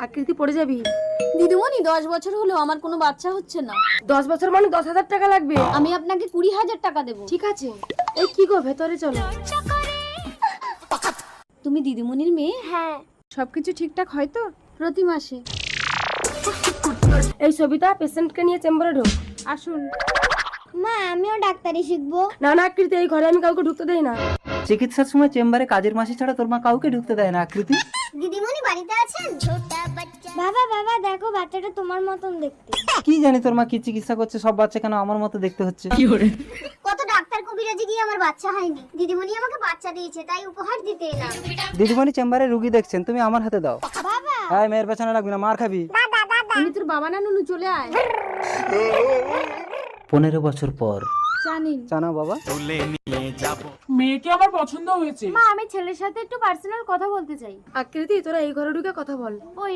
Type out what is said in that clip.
আকৃতি পড়ে যাবি। দিদিমণি 10 বছর হলো আমার কোনো বাচ্চা হচ্ছে না। 10 বছর মানে 10,000 টাকা লাগবে। আমি আপনাকে 20,000 টাকা দেবো। ঠিক আছে। এই কি গো, ভেতরে চলো। তুমি দিদিমণির মেয়ে? হ্যাঁ। সবকিছু ঠিকঠাক হয় তো? প্রতি মাসে। এই সবিতা, পেশেন্টকে নিয়ে চেম্বারে ঢোক। আসুন। মা আমিও ডাক্তারি শিখবো। না না আকৃতি, এই ঘরে আমি কাউকে ঢুকতে দেই না। চিকিৎসার সময় চেম্বারে কাজের মাসি ছাড়া তোর মা কাউকে ঢুকতে দেয় না আকৃতি। দিদিমণি বাড়িতে আছেন? বাবা বাবা দেখো বাচ্চাটা তোমার মতন দেখতে। কি জানি তোর মা কি চিকিৎসা করছে, সব বাচ্চা কেন আমার মতো দেখতে হচ্ছে। কত ডাক্তার কবিরাজি গিয়ে আমার বাচ্চা হয়নি। দিদিমণি আমাকে বাচ্চা দিয়েছে তাই উপহার দিতে এলাম। দিদিমণি চেম্বারে রুগী দেখছেন, তুমি আমার হাতে দাও। বাবা হ্যাঁ, মেয়ের পেছনে রাখবি না, মার খাবি। আমি তোর বাবা না নুনু, চলে আয়। 15 বছর পর। জানিন। জানা বাবা। মেয়েকে আমার পছন্দ হয়েছে। মা আমি ছেলের সাথে একটু পার্সোনাল কথা বলতে চাই। আকৃতি, তোরা এই ঘরে ঢুকে কথা বল। ওই